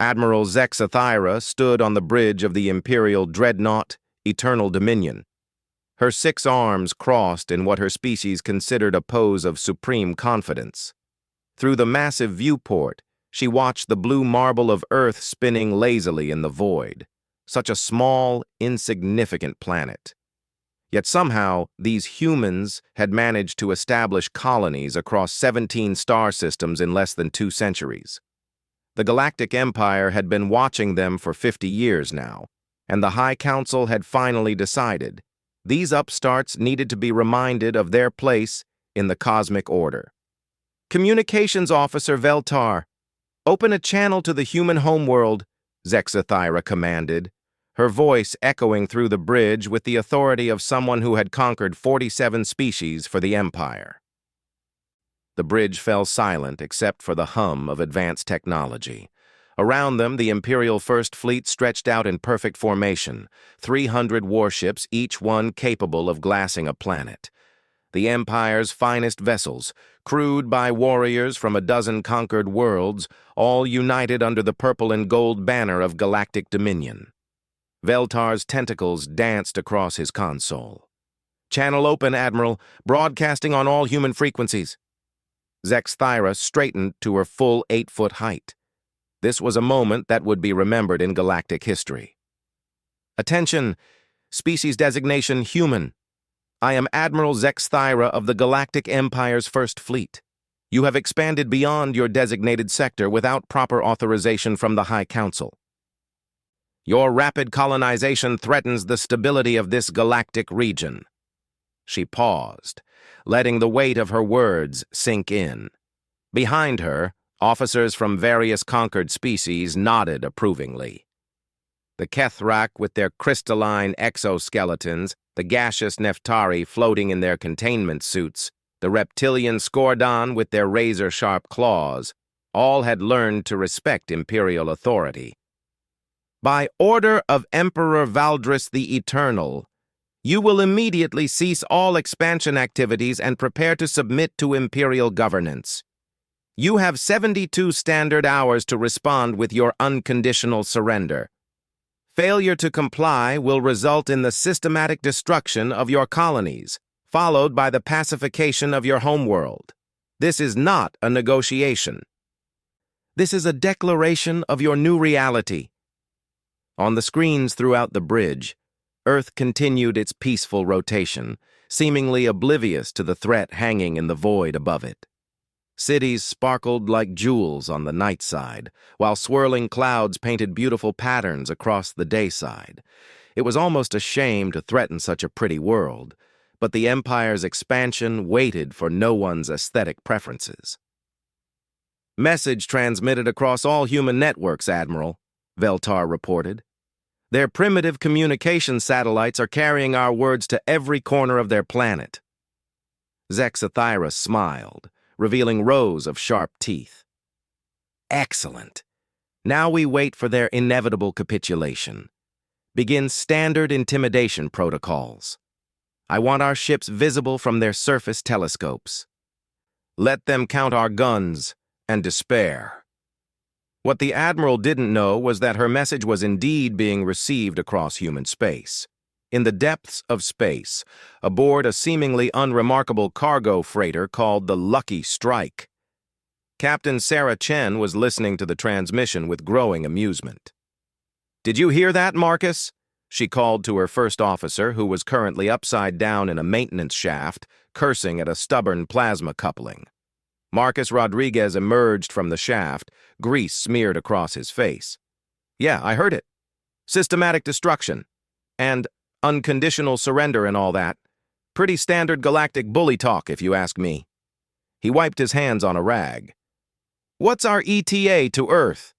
Admiral Zexathyra stood on the bridge of the Imperial dreadnought, Eternal Dominion. Her 6 arms crossed in what her species considered a pose of supreme confidence. Through the massive viewport, she watched the blue marble of Earth spinning lazily in the void. Such a small, insignificant planet. Yet somehow, these humans had managed to establish colonies across 17 star systems in less than 2 centuries. The Galactic Empire had been watching them for 50 years now, and the High Council had finally decided these upstarts needed to be reminded of their place in the cosmic order. Communications Officer Veltar, open a channel to the human homeworld, Zexathyra commanded, her voice echoing through the bridge with the authority of someone who had conquered 47 species for the Empire. The bridge fell silent except for the hum of advanced technology. Around them, the Imperial First Fleet stretched out in perfect formation, 300 warships, each one capable of glassing a planet. The Empire's finest vessels, crewed by warriors from a dozen conquered worlds, all united under the purple and gold banner of Galactic Dominion. Veltar's tentacles danced across his console. Channel open, Admiral, broadcasting on all human frequencies. Zexathyra straightened to her full 8-foot height. This was a moment that would be remembered in galactic history. Attention! Species designation human. I am Admiral Zexathyra of the Galactic Empire's First Fleet. You have expanded beyond your designated sector without proper authorization from the High Council. Your rapid colonization threatens the stability of this galactic region. She paused, letting the weight of her words sink in. Behind her, officers from various conquered species nodded approvingly. The Kethrak with their crystalline exoskeletons, the gaseous Neftari floating in their containment suits, the reptilian Skordon with their razor-sharp claws, all had learned to respect Imperial authority. By order of Emperor Valdris the Eternal, you will immediately cease all expansion activities and prepare to submit to Imperial governance. You have 72 standard hours to respond with your unconditional surrender. Failure to comply will result in the systematic destruction of your colonies, followed by the pacification of your homeworld. This is not a negotiation. This is a declaration of your new reality. On the screens throughout the bridge, Earth continued its peaceful rotation, seemingly oblivious to the threat hanging in the void above it. Cities sparkled like jewels on the night side, while swirling clouds painted beautiful patterns across the day side. It was almost a shame to threaten such a pretty world, but the Empire's expansion waited for no one's aesthetic preferences. Message transmitted across all human networks, Admiral, Veltar reported. Their primitive communication satellites are carrying our words to every corner of their planet. Zexathyra smiled, revealing rows of sharp teeth. Excellent. Now we wait for their inevitable capitulation. Begin standard intimidation protocols. I want our ships visible from their surface telescopes. Let them count our guns and despair. What the Admiral didn't know was that her message was indeed being received across human space. In the depths of space, aboard a seemingly unremarkable cargo freighter called the Lucky Strike. Captain Sarah Chen was listening to the transmission with growing amusement. "Did you hear that, Marcus?" she called to her first officer, who was currently upside down in a maintenance shaft, cursing at a stubborn plasma coupling. Marcus Rodriguez emerged from the shaft, grease smeared across his face. "Yeah, I heard it. Systematic destruction. And unconditional surrender and all that. Pretty standard galactic bully talk, if you ask me." He wiped his hands on a rag. "What's our ETA to Earth?"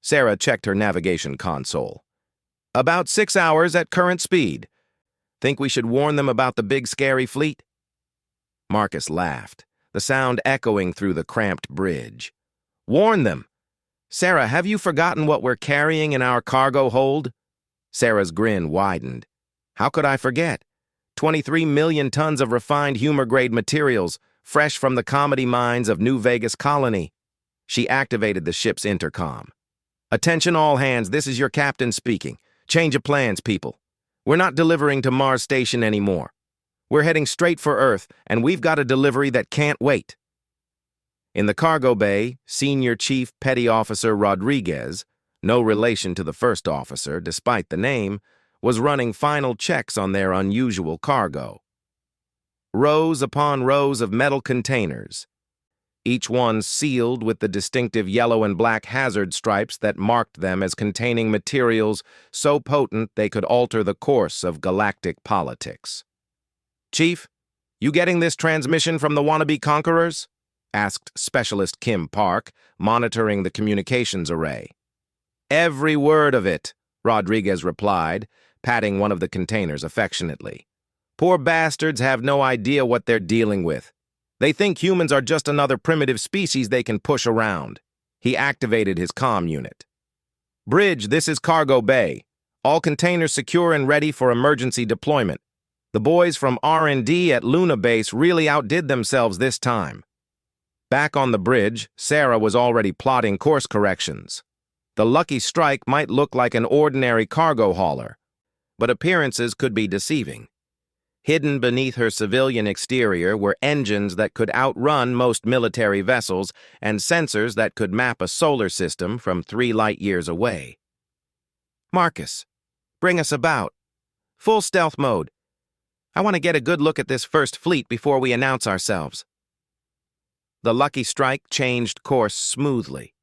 Sarah checked her navigation console. "About 6 hours at current speed. Think we should warn them about the big scary fleet?" Marcus laughed, the sound echoing through the cramped bridge. "Warn them? Sarah, have you forgotten what we're carrying in our cargo hold?" Sarah's grin widened. "How could I forget? 23 million tons of refined humor-grade materials, fresh from the comedy mines of New Vegas Colony." She activated the ship's intercom. Attention all hands, this is your captain speaking. Change of plans, people. We're not delivering to Mars Station anymore. We're heading straight for Earth, and we've got a delivery that can't wait. In the cargo bay, Senior Chief Petty Officer Rodriguez, no relation to the first officer despite the name, was running final checks on their unusual cargo. Rows upon rows of metal containers, each one sealed with the distinctive yellow and black hazard stripes that marked them as containing materials so potent they could alter the course of galactic politics. "Chief, you getting this transmission from the wannabe conquerors?" asked Specialist Kim Park, monitoring the communications array. "Every word of it," Rodriguez replied, patting one of the containers affectionately. "Poor bastards have no idea what they're dealing with. They think humans are just another primitive species they can push around." He activated his comm unit. "Bridge, this is Cargo Bay. All containers secure and ready for emergency deployment. The boys from R&D at Luna Base really outdid themselves this time." Back on the bridge, Sarah was already plotting course corrections. The Lucky Strike might look like an ordinary cargo hauler, but appearances could be deceiving. Hidden beneath her civilian exterior were engines that could outrun most military vessels and sensors that could map a solar system from 3 light-years away. "Marcus, bring us about. Full stealth mode. I want to get a good look at this first fleet before we announce ourselves." The Lucky Strike changed course smoothly,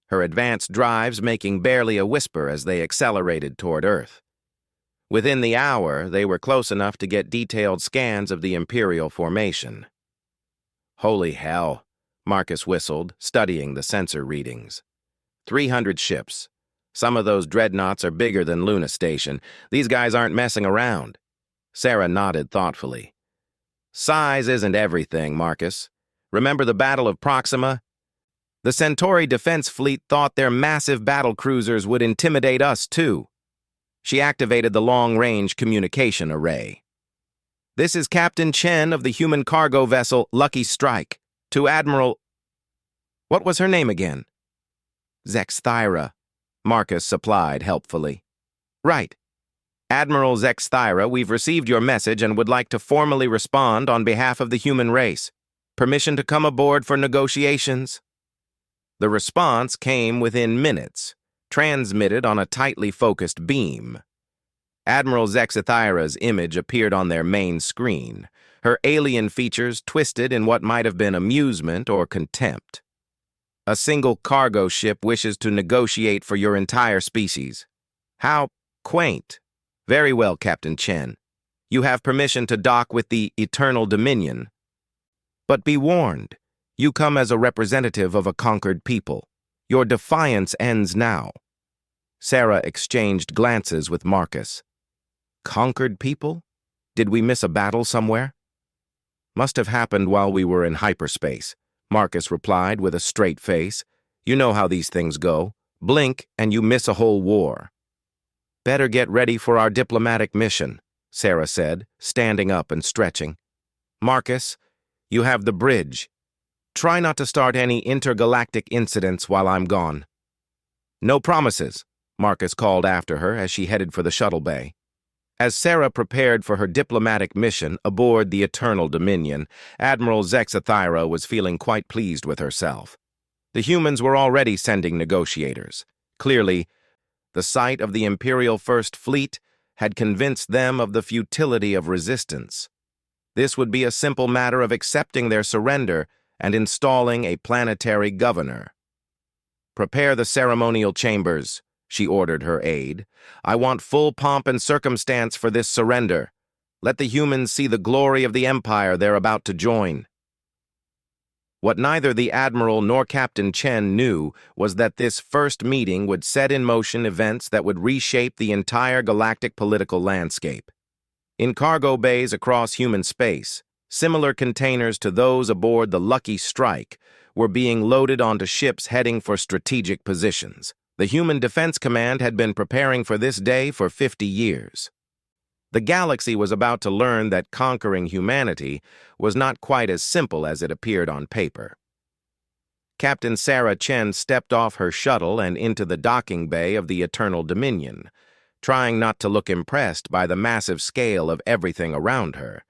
her advanced drives making barely a whisper as they accelerated toward Earth. Within the hour, they were close enough to get detailed scans of the Imperial formation. "Holy hell," Marcus whistled, studying the sensor readings. 300 ships. Some of those dreadnoughts are bigger than Luna Station. These guys aren't messing around. Sarah nodded thoughtfully. "Size isn't everything, Marcus. Remember the Battle of Proxima? The Centauri Defense Fleet thought their massive battle cruisers would intimidate us, too." She activated the long-range communication array. "This is Captain Chen of the human cargo vessel Lucky Strike. To Admiral—" What was her name again? "Zexthyra," Marcus supplied helpfully. "Right. Admiral Zexthyra, we've received your message and would like to formally respond on behalf of the human race. Permission to come aboard for negotiations?" The response came within minutes, transmitted on a tightly focused beam. Admiral Zexthyra's image appeared on their main screen, her alien features twisted in what might have been amusement or contempt. "A single cargo ship wishes to negotiate for your entire species. How quaint. Very well, Captain Chen. You have permission to dock with the Eternal Dominion. But be warned, you come as a representative of a conquered people. Your defiance ends now." Sarah exchanged glances with Marcus. "Conquered people? Did we miss a battle somewhere?" "Must have happened while we were in hyperspace," Marcus replied with a straight face. "You know how these things go. Blink and you miss a whole war." "Better get ready for our diplomatic mission," Sarah said, standing up and stretching. "Marcus, you have the bridge. Try not to start any intergalactic incidents while I'm gone." "No promises," Marcus called after her as she headed for the shuttle bay. As Sarah prepared for her diplomatic mission aboard the Eternal Dominion, Admiral Zexthyra was feeling quite pleased with herself. The humans were already sending negotiators. Clearly, the sight of the Imperial First Fleet had convinced them of the futility of resistance. This would be a simple matter of accepting their surrender and installing a planetary governor. "Prepare the ceremonial chambers," she ordered her aide. "I want full pomp and circumstance for this surrender. Let the humans see the glory of the empire they're about to join." What neither the Admiral nor Captain Chen knew was that this first meeting would set in motion events that would reshape the entire galactic political landscape. In cargo bays across human space, similar containers to those aboard the Lucky Strike were being loaded onto ships heading for strategic positions. The Human Defense Command had been preparing for this day for 50 years. The galaxy was about to learn that conquering humanity was not quite as simple as it appeared on paper. Captain Sarah Chen stepped off her shuttle and into the docking bay of the Eternal Dominion, trying not to look impressed by the massive scale of everything around her.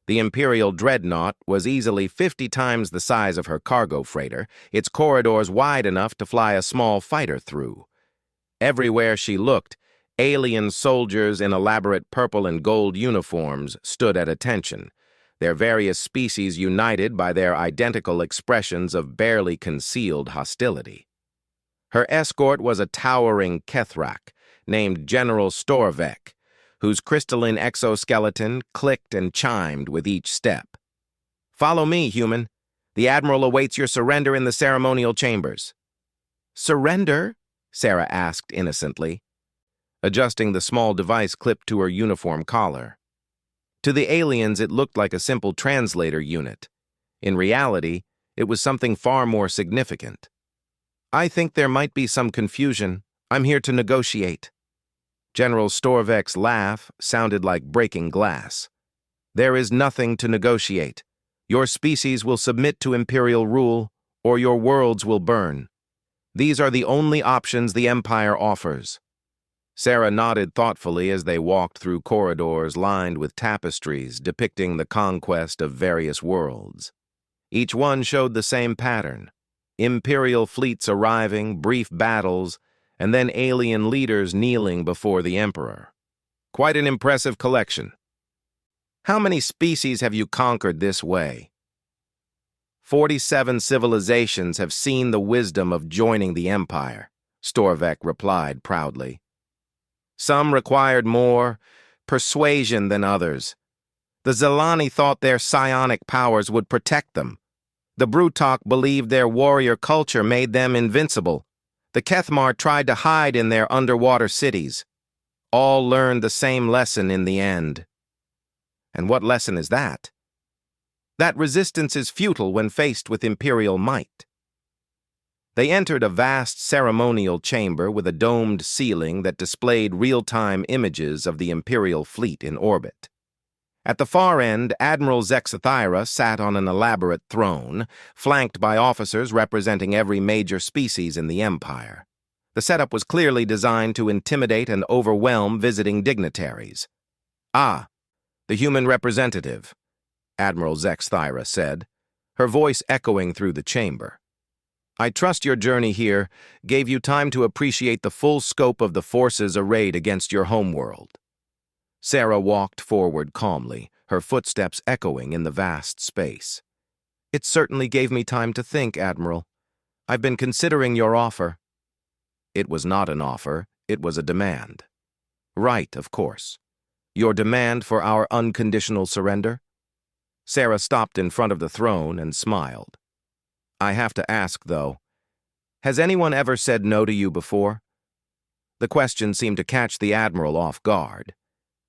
The Imperial Dreadnought was easily 50 times the size of her cargo freighter, its corridors wide enough to fly a small fighter through. Everywhere she looked, alien soldiers in elaborate purple and gold uniforms stood at attention, their various species united by their identical expressions of barely concealed hostility. Her escort was a towering Kethrak named General Storvek, whose crystalline exoskeleton clicked and chimed with each step. "Follow me, human. The Admiral awaits your surrender in the ceremonial chambers." "Surrender?" Sarah asked innocently, adjusting the small device clipped to her uniform collar. To the aliens, it looked like a simple translator unit. In reality, it was something far more significant. "I think there might be some confusion. I'm here to negotiate." General Storvek's laugh sounded like breaking glass. "There is nothing to negotiate. Your species will submit to Imperial rule, or your worlds will burn. These are the only options the Empire offers." Sarah nodded thoughtfully as they walked through corridors lined with tapestries depicting the conquest of various worlds. Each one showed the same pattern: Imperial fleets arriving, brief battles, and then alien leaders kneeling before the Emperor. Quite an impressive collection. "How many species have you conquered this way?" 47 civilizations have seen the wisdom of joining the Empire, Storvek replied proudly. "Some required more persuasion than others. The Zelani thought their psionic powers would protect them. The Brutok believed their warrior culture made them invincible. The Kethmar tried to hide in their underwater cities. All learned the same lesson in the end." "And what lesson is that?" "That resistance is futile when faced with Imperial might." They entered a vast ceremonial chamber with a domed ceiling that displayed real-time images of the Imperial fleet in orbit. At the far end, Admiral Zexathira sat on an elaborate throne, flanked by officers representing every major species in the Empire. The setup was clearly designed to intimidate and overwhelm visiting dignitaries. "Ah, the human representative," Admiral Zexathira said, her voice echoing through the chamber. "I trust your journey here gave you time to appreciate the full scope of the forces arrayed against your homeworld." Sarah walked forward calmly, her footsteps echoing in the vast space. "It certainly gave me time to think, Admiral. I've been considering your offer." "It was not an offer, it was a demand." "Right, of course. Your demand for our unconditional surrender?" Sarah stopped in front of the throne and smiled. "I have to ask, though, has anyone ever said no to you before?" The question seemed to catch the Admiral off guard.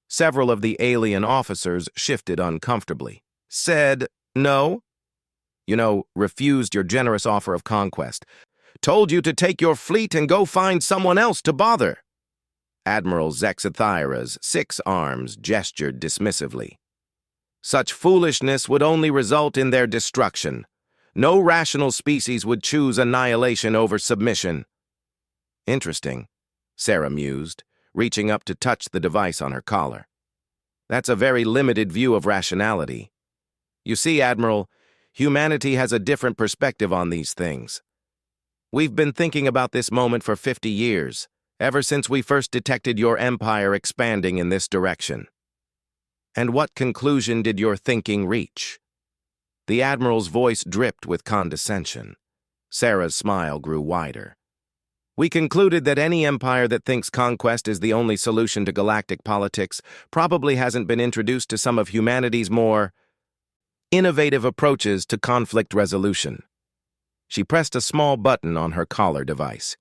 Several of the alien officers shifted uncomfortably. "Said no?" "You know, refused your generous offer of conquest. Told you to take your fleet and go find someone else to bother." Admiral Zexathira's 6 arms gestured dismissively. "Such foolishness would only result in their destruction. No rational species would choose annihilation over submission." "Interesting," Sarah mused, reaching up to touch the device on her collar. "That's a very limited view of rationality. You see, Admiral, humanity has a different perspective on these things. We've been thinking about this moment for 50 years, ever since we first detected your empire expanding in this direction." "And what conclusion did your thinking reach?" The Admiral's voice dripped with condescension. Sarah's smile grew wider. "We concluded that any empire that thinks conquest is the only solution to galactic politics probably hasn't been introduced to some of humanity's more innovative approaches to conflict resolution." She pressed a small button on her collar device.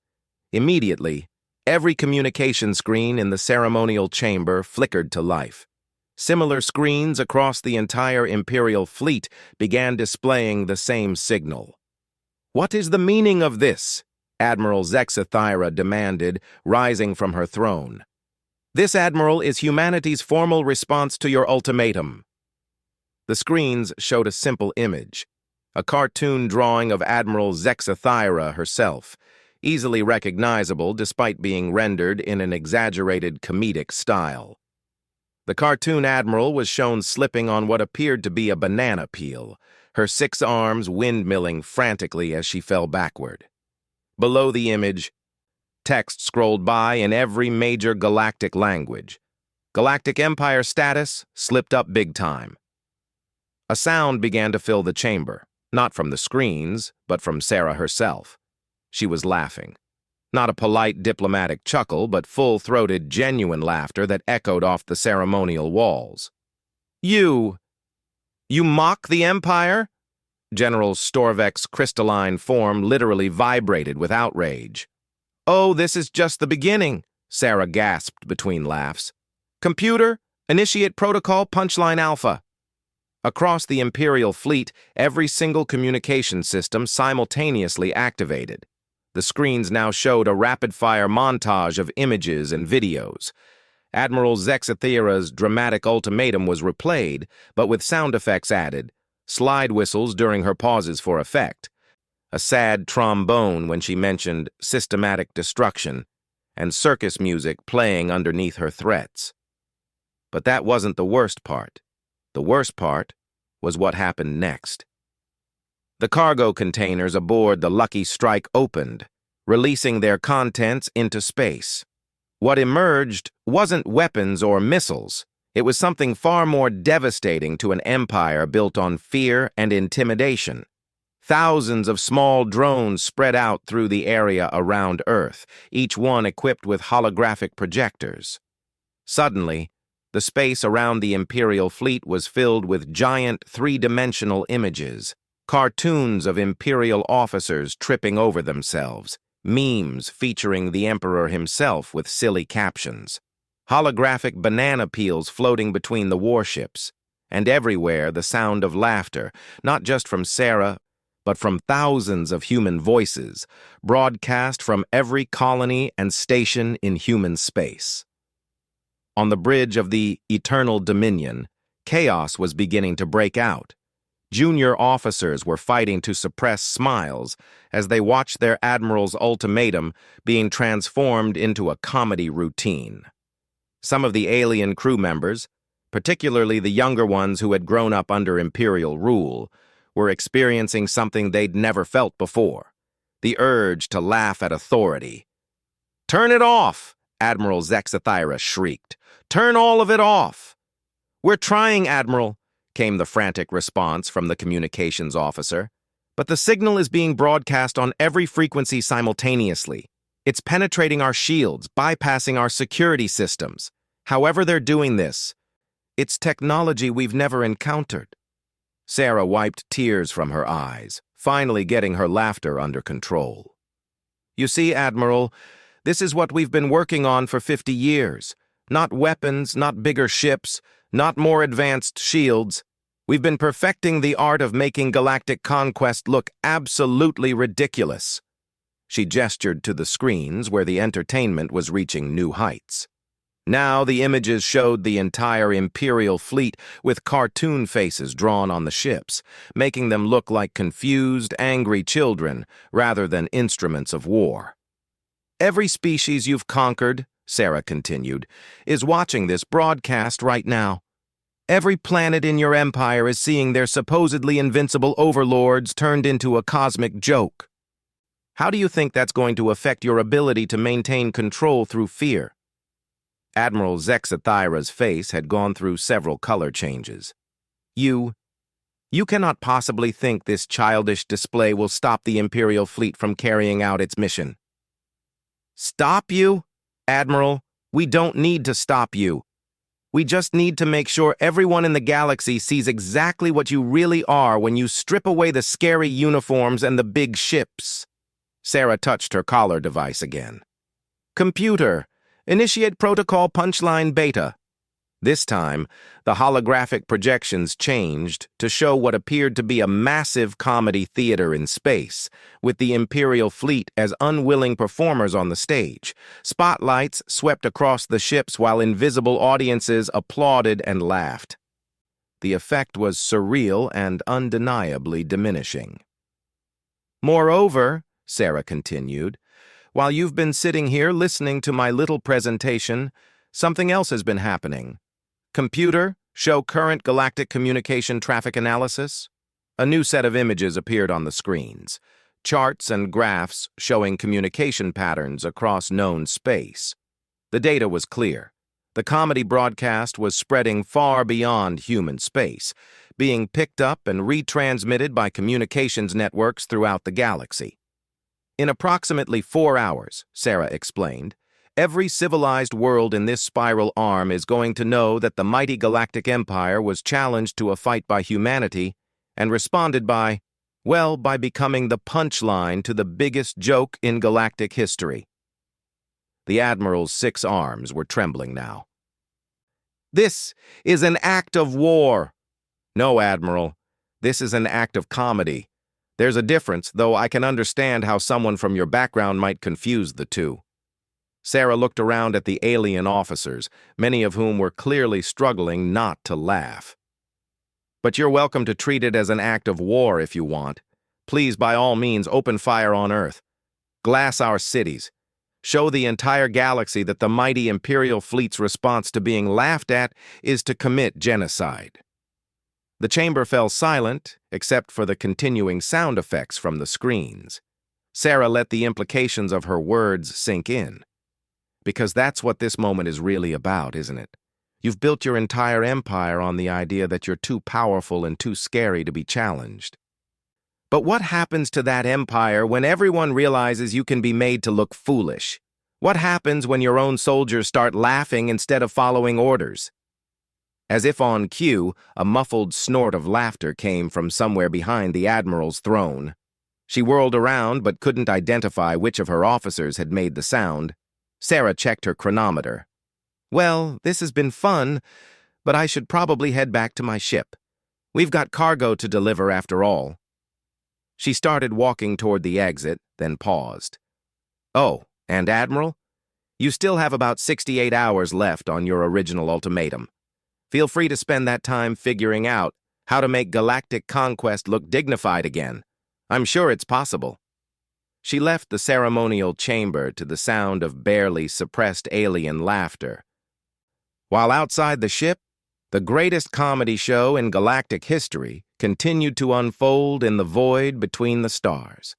Immediately, every communication screen in the ceremonial chamber flickered to life. Similar screens across the entire Imperial fleet began displaying the same signal. "What is the meaning of this?" Admiral Zexathira demanded, rising from her throne. "This, Admiral, is humanity's formal response to your ultimatum." The screens showed a simple image: a cartoon drawing of Admiral Zexathyra herself, easily recognizable despite being rendered in an exaggerated comedic style. The cartoon admiral was shown slipping on what appeared to be a banana peel, her 6 arms windmilling frantically as she fell backward. Below the image, text scrolled by in every major galactic language. Galactic Empire status slipped up big time. A sound began to fill the chamber, not from the screens, but from Sarah herself. She was laughing. Not a polite diplomatic chuckle, but full-throated, genuine laughter that echoed off the ceremonial walls. You mock the Empire? General Storvek's crystalline form literally vibrated with outrage. Oh, this is just the beginning, Sarah gasped between laughs. Computer, initiate protocol punchline alpha. Across the Imperial fleet, every single communication system simultaneously activated. The screens now showed a rapid-fire montage of images and videos. Admiral Zexathyra's dramatic ultimatum was replayed, but with sound effects added, slide whistles during her pauses for effect, a sad trombone when she mentioned systematic destruction, and circus music playing underneath her threats. But that wasn't the worst part. The worst part was what happened next. The cargo containers aboard the Lucky Strike opened, releasing their contents into space. What emerged wasn't weapons or missiles. It was something far more devastating to an empire built on fear and intimidation. Thousands of small drones spread out through the area around Earth, each one equipped with holographic projectors. Suddenly, the space around the Imperial fleet was filled with giant three-dimensional images, cartoons of Imperial officers tripping over themselves, memes featuring the Emperor himself with silly captions, holographic banana peels floating between the warships, and everywhere the sound of laughter, not just from Sarah, but from thousands of human voices, broadcast from every colony and station in human space. On the bridge of the Eternal Dominion, chaos was beginning to break out. Junior officers were fighting to suppress smiles as they watched their admiral's ultimatum being transformed into a comedy routine. Some of the alien crew members, particularly the younger ones who had grown up under Imperial rule, were experiencing something they'd never felt before, the urge to laugh at authority. "Turn it off!" Admiral Zexathyra shrieked. "Turn all of it off!" "We're trying, Admiral," came the frantic response from the communications officer. "But the signal is being broadcast on every frequency simultaneously. It's penetrating our shields, bypassing our security systems. However they're doing this, it's technology we've never encountered." Sarah wiped tears from her eyes, finally getting her laughter under control. "You see, Admiral, this is what we've been working on for 50 years. Not weapons, not bigger ships, not more advanced shields. We've been perfecting the art of making galactic conquest look absolutely ridiculous." She gestured to the screens where the entertainment was reaching new heights. Now the images showed the entire Imperial fleet with cartoon faces drawn on the ships, making them look like confused, angry children rather than instruments of war. "Every species you've conquered," Sarah continued, "is watching this broadcast right now. Every planet in your empire is seeing their supposedly invincible overlords turned into a cosmic joke. How do you think that's going to affect your ability to maintain control through fear?" Admiral Zexathyra's face had gone through several color changes. You cannot possibly think this childish display will stop the Imperial fleet from carrying out its mission." "Stop you? Admiral, we don't need to stop you. We just need to make sure everyone in the galaxy sees exactly what you really are when you strip away the scary uniforms and the big ships." Sarah touched her collar device again. "Computer, initiate protocol punchline beta." This time, the holographic projections changed to show what appeared to be a massive comedy theater in space, with the Imperial fleet as unwilling performers on the stage. Spotlights swept across the ships while invisible audiences applauded and laughed. The effect was surreal and undeniably diminishing. "Moreover," Sarah continued, "while you've been sitting here listening to my little presentation, something else has been happening. Computer, show current galactic communication traffic analysis." A new set of images appeared on the screens, charts and graphs showing communication patterns across known space. The data was clear. The comedy broadcast was spreading far beyond human space, being picked up and retransmitted by communications networks throughout the galaxy. "In approximately 4 hours," Sarah explained, "every civilized world in this spiral arm is going to know that the mighty Galactic Empire was challenged to a fight by humanity and responded by becoming the punchline to the biggest joke in galactic history." The Admiral's 6 arms were trembling now. "This is an act of war." "No, Admiral. This is an act of comedy. There's a difference, though I can understand how someone from your background might confuse the two." Sarah looked around at the alien officers, many of whom were clearly struggling not to laugh. "But you're welcome to treat it as an act of war if you want. Please, by all means, open fire on Earth. Glass our cities. Show the entire galaxy that the mighty Imperial fleet's response to being laughed at is to commit genocide." The chamber fell silent, except for the continuing sound effects from the screens. Sarah let the implications of her words sink in. Because that's what this moment is really about, isn't it? You've built your entire empire on the idea that you're too powerful and too scary to be challenged. But what happens to that empire when everyone realizes you can be made to look foolish? What happens when your own soldiers start laughing instead of following orders? As if on cue, a muffled snort of laughter came from somewhere behind the Admiral's throne. She whirled around but couldn't identify which of her officers had made the sound. Sarah checked her chronometer. "Well, this has been fun, but I should probably head back to my ship. We've got cargo to deliver after all." She started walking toward the exit, then paused. "Oh, and Admiral, you still have about 68 hours left on your original ultimatum. Feel free to spend that time figuring out how to make galactic conquest look dignified again. I'm sure it's possible." She left the ceremonial chamber to the sound of barely suppressed alien laughter. While outside the ship, the greatest comedy show in galactic history continued to unfold in the void between the stars.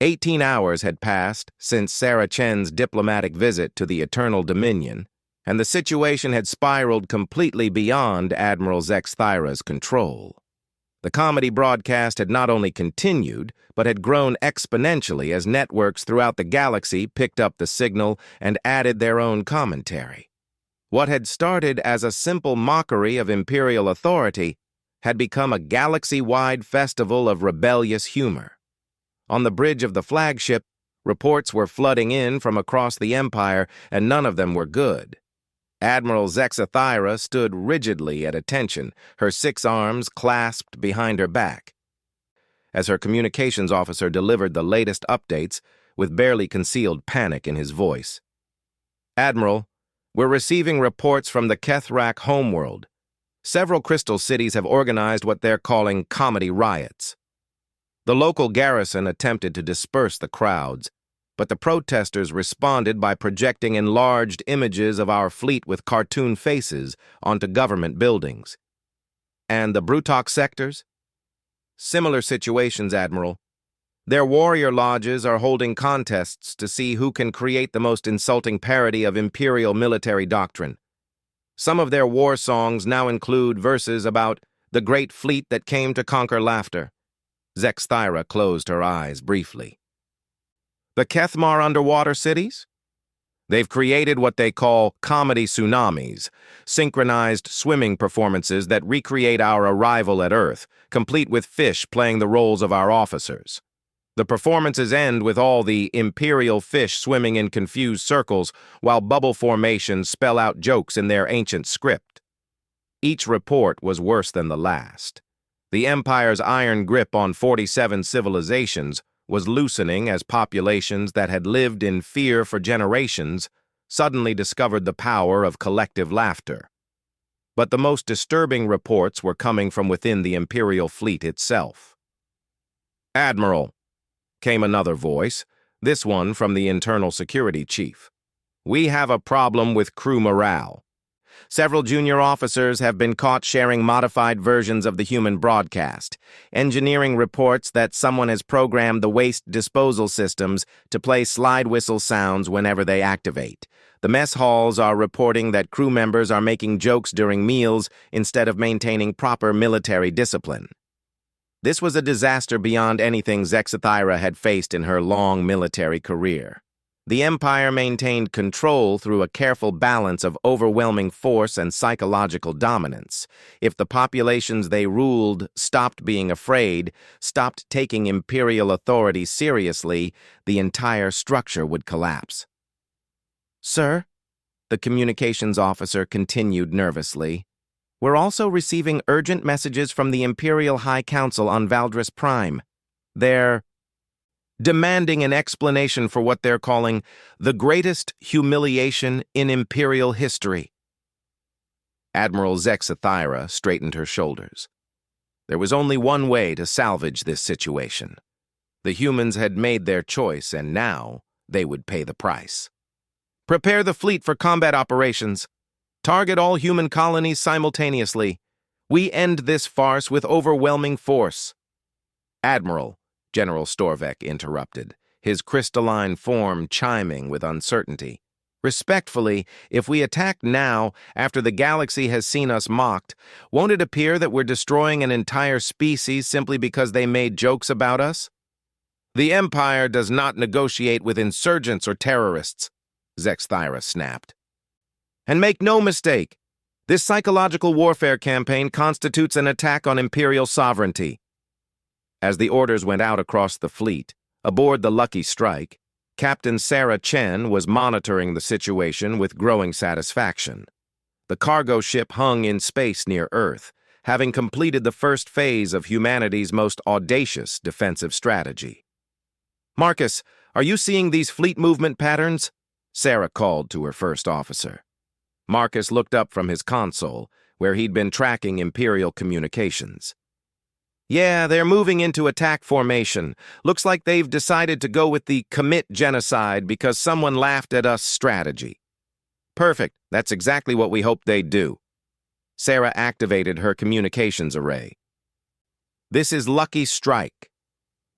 18 hours had passed since Sarah Chen's diplomatic visit to the Eternal Dominion, and the situation had spiraled completely beyond Admiral Zexthira's control. The comedy broadcast had not only continued, but had grown exponentially as networks throughout the galaxy picked up the signal and added their own commentary. What had started as a simple mockery of Imperial authority had become a galaxy-wide festival of rebellious humor. On the bridge of the flagship, reports were flooding in from across the Empire, and none of them were good. Admiral Zexthira stood rigidly at attention, her 6 arms clasped behind her back. As her communications officer delivered the latest updates, with barely concealed panic in his voice. "Admiral, we're receiving reports from the Kethrak homeworld. Several crystal cities have organized what they're calling comedy riots. The local garrison attempted to disperse the crowds, but the protesters responded by projecting enlarged images of our fleet with cartoon faces onto government buildings." "And the Brutok sectors?" "Similar situations, Admiral. Their warrior lodges are holding contests to see who can create the most insulting parody of Imperial military doctrine. Some of their war songs now include verses about the great fleet that came to conquer laughter." Zexthira closed her eyes briefly. "The Kethmar underwater cities? They've created what they call comedy tsunamis, synchronized swimming performances that recreate our arrival at Earth, complete with fish playing the roles of our officers. The performances end with all the Imperial fish swimming in confused circles while bubble formations spell out jokes in their ancient script. Each report was worse than the last. The Empire's iron grip on 47 civilizations was loosening as populations that had lived in fear for generations suddenly discovered the power of collective laughter. But the most disturbing reports were coming from within the Imperial fleet itself. "Admiral," came another voice, this one from the internal security chief. "We have a problem with crew morale. Several junior officers have been caught sharing modified versions of the human broadcast. Engineering reports that someone has programmed the waste disposal systems to play slide whistle sounds whenever they activate. The mess halls are reporting that crew members are making jokes during meals instead of maintaining proper military discipline." This was a disaster beyond anything Zexathira had faced in her long military career. The Empire maintained control through a careful balance of overwhelming force and psychological dominance. If the populations they ruled stopped being afraid, stopped taking imperial authority seriously, the entire structure would collapse. "Sir," the communications officer continued nervously, "we're also receiving urgent messages from the Imperial High Council on Valdris Prime. They're demanding an explanation for what they're calling the greatest humiliation in Imperial history." Admiral Zexathira straightened her shoulders. There was only one way to salvage this situation. The humans had made their choice, and now they would pay the price. "Prepare the fleet for combat operations. Target all human colonies simultaneously. We end this farce with overwhelming force." "Admiral," General Storvek interrupted, his crystalline form chiming with uncertainty. "Respectfully, if we attack now, after the galaxy has seen us mocked, won't it appear that we're destroying an entire species simply because they made jokes about us?" "The Empire does not negotiate with insurgents or terrorists," Zexathira snapped. "And make no mistake, this psychological warfare campaign constitutes an attack on Imperial sovereignty." As the orders went out across the fleet, aboard the Lucky Strike, Captain Sarah Chen was monitoring the situation with growing satisfaction. The cargo ship hung in space near Earth, having completed the first phase of humanity's most audacious defensive strategy. "Marcus, are you seeing these fleet movement patterns?" Sarah called to her first officer. Marcus looked up from his console, where he'd been tracking Imperial communications. "Yeah, they're moving into attack formation. Looks like they've decided to go with the commit genocide because someone laughed at us strategy." "Perfect. That's exactly what we hoped they'd do." Sarah activated her communications array. "This is Lucky Strike.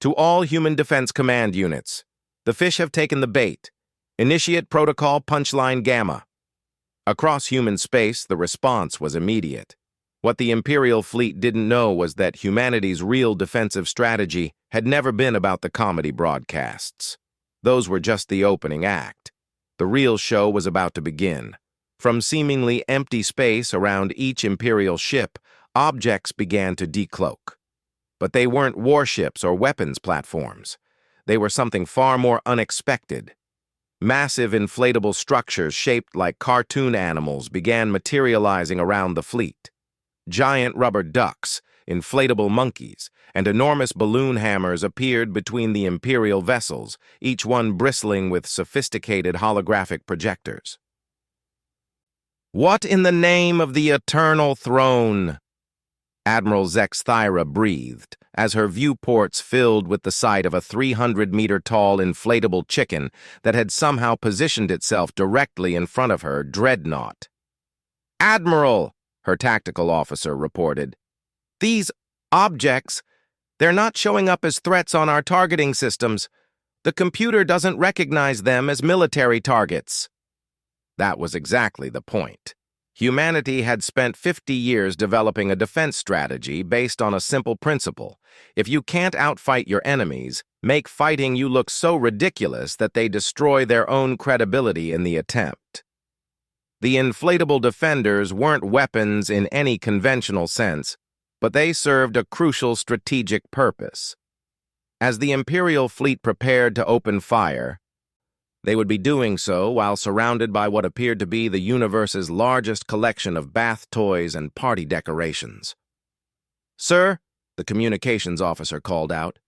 To all Human Defense Command units, the fish have taken the bait. Initiate Protocol Punchline Gamma." Across human space, the response was immediate. What the Imperial fleet didn't know was that humanity's real defensive strategy had never been about the comedy broadcasts. Those were just the opening act. The real show was about to begin. From seemingly empty space around each Imperial ship, objects began to decloak. But they weren't warships or weapons platforms. They were something far more unexpected. Massive inflatable structures shaped like cartoon animals began materializing around the fleet. Giant rubber ducks, inflatable monkeys, and enormous balloon hammers appeared between the Imperial vessels, each one bristling with sophisticated holographic projectors. "What in the name of the Eternal Throne?" Admiral Zexathira breathed, as her viewports filled with the sight of a 300-meter-tall inflatable chicken that had somehow positioned itself directly in front of her dreadnought. "Admiral," her tactical officer reported, "these objects, they're not showing up as threats on our targeting systems. The computer doesn't recognize them as military targets." That was exactly the point. Humanity had spent 50 years developing a defense strategy based on a simple principle. If you can't outfight your enemies, make fighting you look so ridiculous that they destroy their own credibility in the attempt. The inflatable defenders weren't weapons in any conventional sense, but they served a crucial strategic purpose. As the Imperial fleet prepared to open fire, they would be doing so while surrounded by what appeared to be the universe's largest collection of bath toys and party decorations. "Sir," the communications officer called out,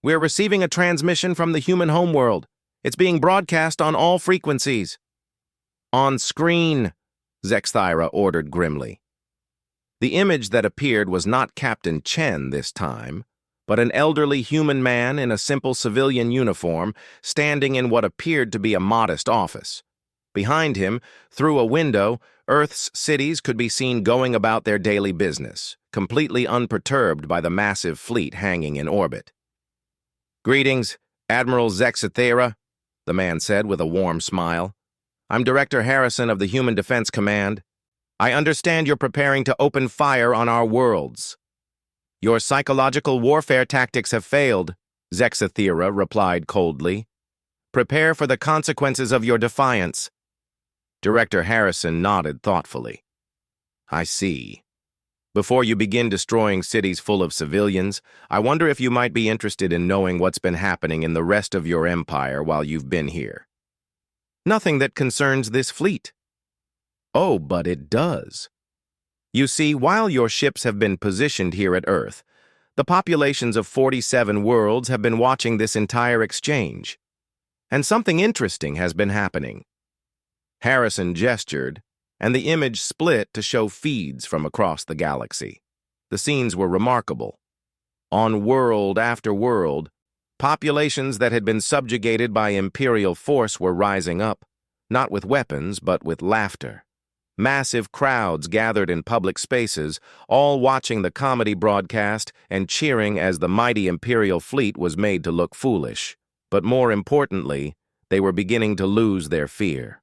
"we're receiving a transmission from the human homeworld. It's being broadcast on all frequencies." "On screen," Zexathira ordered grimly. The image that appeared was not Captain Chen this time, but an elderly human man in a simple civilian uniform standing in what appeared to be a modest office. Behind him, through a window, Earth's cities could be seen going about their daily business, completely unperturbed by the massive fleet hanging in orbit. "Greetings, Admiral Zexathera," the man said with a warm smile. "I'm Director Harrison of the Human Defense Command. I understand you're preparing to open fire on our worlds." "Your psychological warfare tactics have failed," Zexathera replied coldly. "Prepare for the consequences of your defiance." Director Harrison nodded thoughtfully. "I see. Before you begin destroying cities full of civilians, I wonder if you might be interested in knowing what's been happening in the rest of your empire while you've been here." "Nothing that concerns this fleet." "Oh, but it does. You see, while your ships have been positioned here at Earth, the populations of 47 worlds have been watching this entire exchange. And something interesting has been happening." Harrison gestured, and the image split to show feeds from across the galaxy. The scenes were remarkable. On world after world, populations that had been subjugated by Imperial force were rising up, not with weapons, but with laughter. Massive crowds gathered in public spaces, all watching the comedy broadcast and cheering as the mighty Imperial fleet was made to look foolish. But more importantly, they were beginning to lose their fear.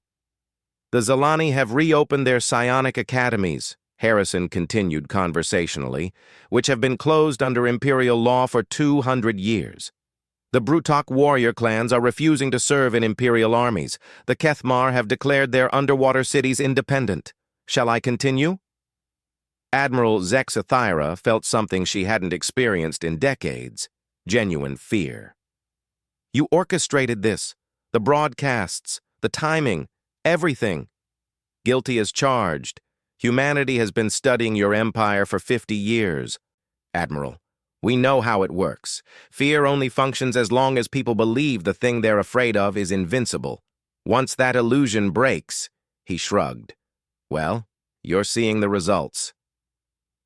"The Zalani have reopened their psionic academies," Harrison continued conversationally, "which have been closed under Imperial law for 200 years. The Brutok warrior clans are refusing to serve in Imperial armies. The Kethmar have declared their underwater cities independent. Shall I continue?" Admiral Zexathera felt something she hadn't experienced in decades: genuine fear. "You orchestrated this. The broadcasts, the timing, everything. Guilty as charged. Humanity has been studying your empire for 50 years. Admiral, we know how it works. Fear only functions as long as people believe the thing they're afraid of is invincible. Once that illusion breaks," he shrugged. "Well, you're seeing the results."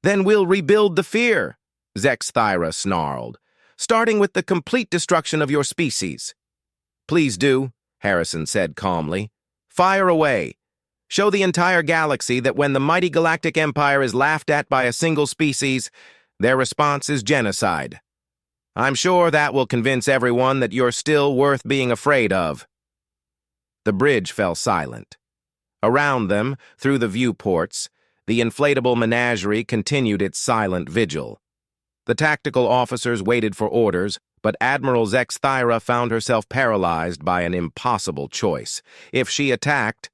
"Then we'll rebuild the fear," Zexathera snarled, "starting with the complete destruction of your species." "Please do," Harrison said calmly. "Fire away. Show the entire galaxy that when the mighty Galactic Empire is laughed at by a single species, their response is genocide. I'm sure that will convince everyone that you're still worth being afraid of." The bridge fell silent. Around them, through the viewports, the inflatable menagerie continued its silent vigil. The tactical officers waited for orders, but Admiral Zexathera found herself paralyzed by an impossible choice. If she attacked,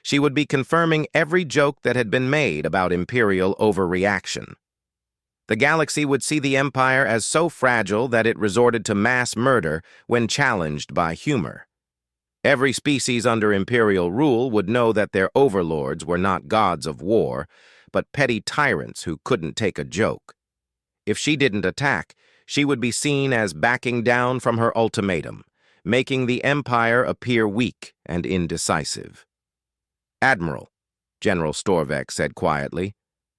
she would be confirming every joke that had been made about Imperial overreaction. The galaxy would see the Empire as so fragile that it resorted to mass murder when challenged by humor. Every species under Imperial rule would know that their overlords were not gods of war, but petty tyrants who couldn't take a joke. If she didn't attack, she would be seen as backing down from her ultimatum, making the Empire appear weak and indecisive. "Admiral," General Storvek said quietly,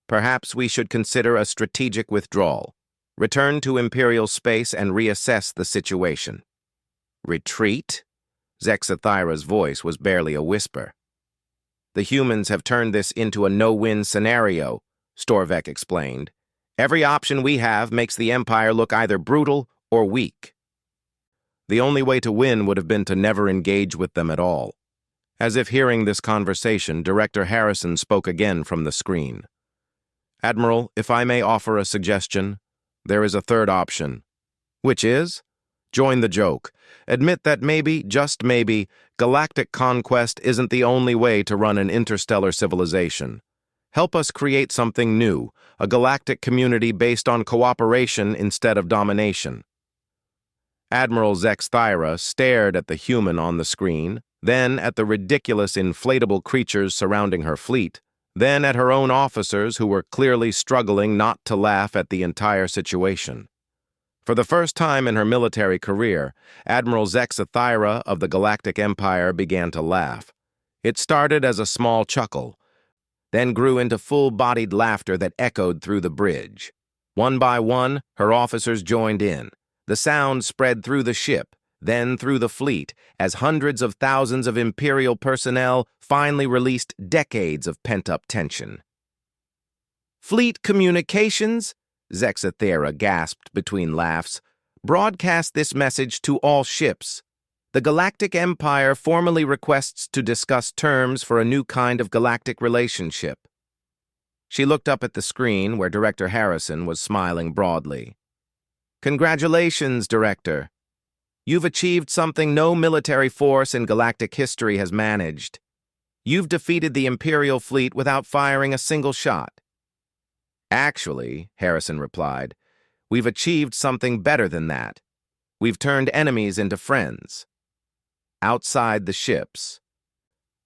"perhaps we should consider a strategic withdrawal. Return to Imperial space and reassess the situation." "Retreat?" Zexathera's voice was barely a whisper. "The humans have turned this into a no-win scenario," Storvek explained. "Every option we have makes the Empire look either brutal or weak. The only way to win would have been to never engage with them at all." As if hearing this conversation, Director Harrison spoke again from the screen. "Admiral, if I may offer a suggestion, there is a third option." "Which is?" "Join the joke. Admit that maybe, just maybe, galactic conquest isn't the only way to run an interstellar civilization. Help us create something new, a galactic community based on cooperation instead of domination." Admiral Zexathera stared at the human on the screen, then at the ridiculous inflatable creatures surrounding her fleet, then at her own officers who were clearly struggling not to laugh at the entire situation. For the first time in her military career, Admiral Zexathera of the Galactic Empire began to laugh. It started as a small chuckle, then grew into full-bodied laughter that echoed through the bridge. One by one, her officers joined in. The sound spread through the ship, then through the fleet, as hundreds of thousands of Imperial personnel finally released decades of pent-up tension. "Fleet communications," Zexathera gasped between laughs, "broadcast this message to all ships. The Galactic Empire formally requests to discuss terms for a new kind of galactic relationship." She looked up at the screen where Director Harrison was smiling broadly. "Congratulations, Director. You've achieved something no military force in galactic history has managed. You've defeated the Imperial fleet without firing a single shot." "Actually," Harrison replied, "we've achieved something better than that. We've turned enemies into friends." Outside the ships,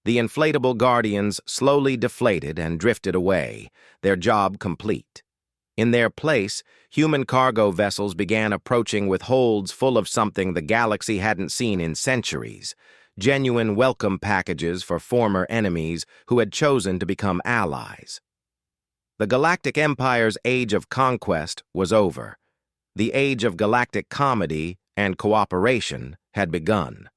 the inflatable guardians slowly deflated and drifted away, their job complete. In their place, human cargo vessels began approaching with holds full of something the galaxy hadn't seen in centuries, genuine welcome packages for former enemies who had chosen to become allies. The Galactic Empire's age of conquest was over. The age of galactic comedy and cooperation had begun.